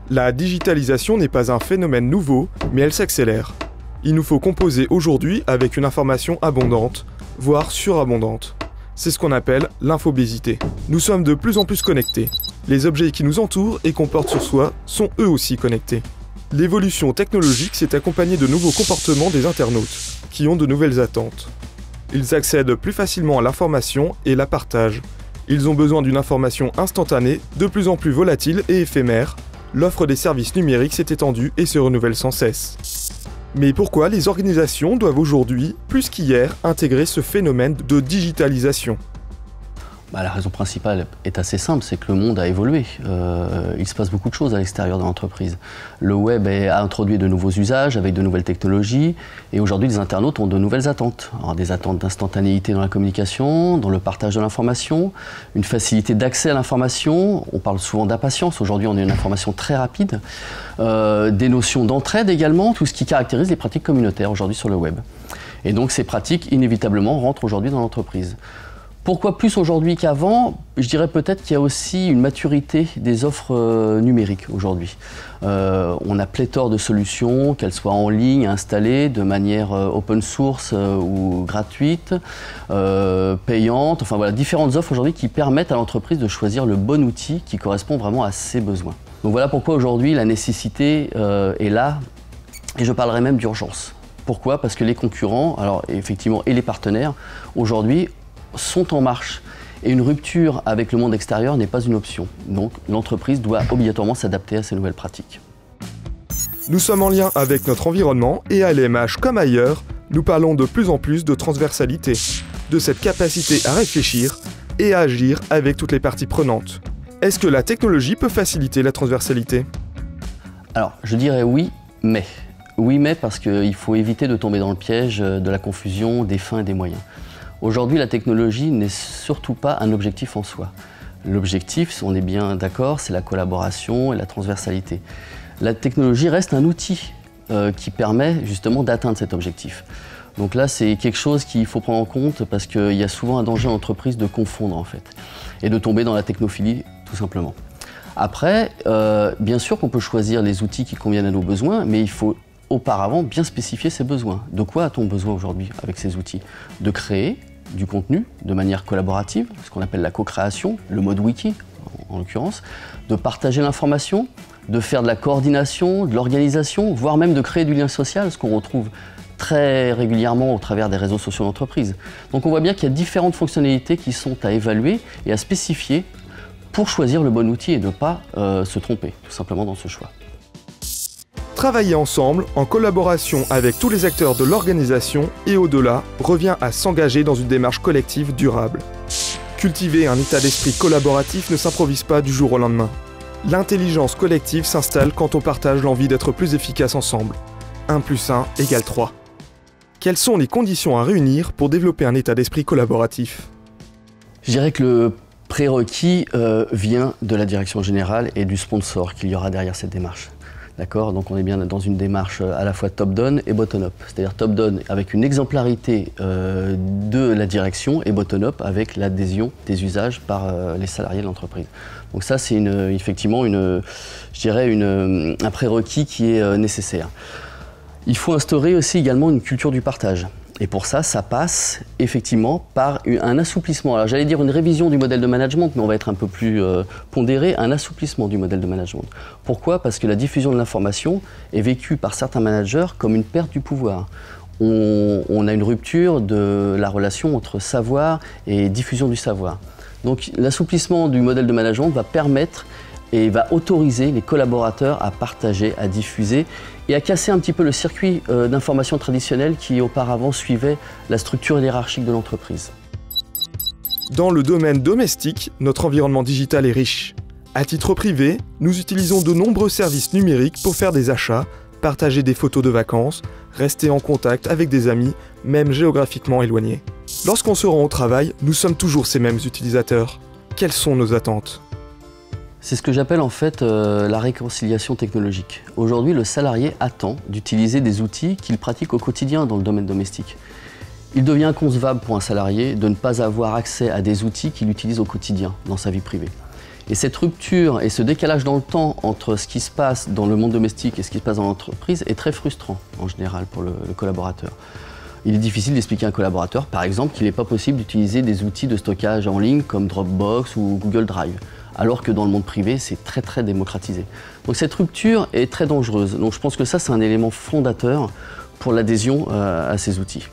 La digitalisation n'est pas un phénomène nouveau, mais elle s'accélère. Il nous faut composer aujourd'hui avec une information abondante, voire surabondante. C'est ce qu'on appelle l'infobésité. Nous sommes de plus en plus connectés. Les objets qui nous entourent et qu'on porte sur soi sont eux aussi connectés. L'évolution technologique s'est accompagnée de nouveaux comportements des internautes, qui ont de nouvelles attentes. Ils accèdent plus facilement à l'information et la partagent. Ils ont besoin d'une information instantanée, de plus en plus volatile et éphémère. L'offre des services numériques s'est étendue et se renouvelle sans cesse. Mais pourquoi les organisations doivent aujourd'hui, plus qu'hier, intégrer ce phénomène de digitalisation ? La raison principale est assez simple, c'est que le monde a évolué. Il se passe beaucoup de choses à l'extérieur de l'entreprise. Le web a introduit de nouveaux usages avec de nouvelles technologies et aujourd'hui les internautes ont de nouvelles attentes. Alors, des attentes d'instantanéité dans la communication, dans le partage de l'information, une facilité d'accès à l'information. On parle souvent d'impatience, aujourd'hui on a une information très rapide. Des notions d'entraide également, tout ce qui caractérise les pratiques communautaires aujourd'hui sur le web. Et donc ces pratiques inévitablement rentrent aujourd'hui dans l'entreprise. Pourquoi plus aujourd'hui qu'avant? Je dirais peut-être qu'il y a aussi une maturité des offres numériques aujourd'hui. On a pléthore de solutions, qu'elles soient en ligne, installées de manière open source ou gratuite, payante, enfin voilà, différentes offres aujourd'hui qui permettent à l'entreprise de choisir le bon outil qui correspond vraiment à ses besoins. Donc voilà pourquoi aujourd'hui la nécessité est là, et je parlerai même d'urgence. Pourquoi? Parce que les concurrents, alors effectivement, et les partenaires, aujourd'hui, sont en marche et une rupture avec le monde extérieur n'est pas une option. Donc l'entreprise doit obligatoirement s'adapter à ces nouvelles pratiques. Nous sommes en lien avec notre environnement et à LMH comme ailleurs, nous parlons de plus en plus de transversalité, de cette capacité à réfléchir et à agir avec toutes les parties prenantes. Est-ce que la technologie peut faciliter la transversalité? Alors je dirais oui, mais. Oui, mais parce qu'il faut éviter de tomber dans le piège de la confusion des fins et des moyens. Aujourd'hui, la technologie n'est surtout pas un objectif en soi. L'objectif, on est bien d'accord, c'est la collaboration et la transversalité. La technologie reste un outil qui permet justement d'atteindre cet objectif. Donc là, c'est quelque chose qu'il faut prendre en compte parce qu'il y a souvent un danger en entreprise de confondre en fait et de tomber dans la technophilie tout simplement. Après, bien sûr qu'on peut choisir les outils qui conviennent à nos besoins, mais il faut auparavant bien spécifier ses besoins. De quoi a-t-on besoin aujourd'hui avec ces outils? De créer du contenu de manière collaborative, ce qu'on appelle la co-création, le mode wiki en l'occurrence, de partager l'information, de faire de la coordination, de l'organisation, voire même de créer du lien social, ce qu'on retrouve très régulièrement au travers des réseaux sociaux d'entreprise. Donc on voit bien qu'il y a différentes fonctionnalités qui sont à évaluer et à spécifier pour choisir le bon outil et ne pas se tromper tout simplement dans ce choix. Travailler ensemble, en collaboration avec tous les acteurs de l'organisation et au-delà, revient à s'engager dans une démarche collective durable. Cultiver un état d'esprit collaboratif ne s'improvise pas du jour au lendemain. L'intelligence collective s'installe quand on partage l'envie d'être plus efficace ensemble. 1 + 1 = 3. Quelles sont les conditions à réunir pour développer un état d'esprit collaboratif? Je dirais que le prérequis vient de la direction générale et du sponsor qu'il y aura derrière cette démarche. D'accord? Donc on est bien dans une démarche à la fois top-down et bottom-up. C'est-à-dire top-down avec une exemplarité de la direction et bottom-up avec l'adhésion des usages par les salariés de l'entreprise. Donc ça c'est effectivement un prérequis qui est nécessaire. Il faut instaurer aussi également une culture du partage. Et pour ça, ça passe effectivement par un assouplissement. Alors j'allais dire une révision du modèle de management, mais on va être un peu plus pondéré, un assouplissement du modèle de management. Pourquoi? Parce que la diffusion de l'information est vécue par certains managers comme une perte du pouvoir. On a une rupture de la relation entre savoir et diffusion du savoir. Donc l'assouplissement du modèle de management va permettre et va autoriser les collaborateurs à partager, à diffuser et à casser un petit peu le circuit d'information traditionnel qui auparavant suivait la structure hiérarchique de l'entreprise. Dans le domaine domestique, notre environnement digital est riche. À titre privé, nous utilisons de nombreux services numériques pour faire des achats, partager des photos de vacances, rester en contact avec des amis, même géographiquement éloignés. Lorsqu'on se rend au travail, nous sommes toujours ces mêmes utilisateurs. Quelles sont nos attentes ? C'est ce que j'appelle en fait la réconciliation technologique. Aujourd'hui, le salarié attend d'utiliser des outils qu'il pratique au quotidien dans le domaine domestique. Il devient inconcevable pour un salarié de ne pas avoir accès à des outils qu'il utilise au quotidien dans sa vie privée. Et cette rupture et ce décalage dans le temps entre ce qui se passe dans le monde domestique et ce qui se passe dans l'entreprise est très frustrant en général pour le collaborateur. Il est difficile d'expliquer à un collaborateur, par exemple, qu'il n'est pas possible d'utiliser des outils de stockage en ligne comme Dropbox ou Google Drive, alors que dans le monde privé, c'est très démocratisé. Donc cette rupture est très dangereuse. Donc je pense que ça, c'est un élément fondateur pour l'adhésion à ces outils.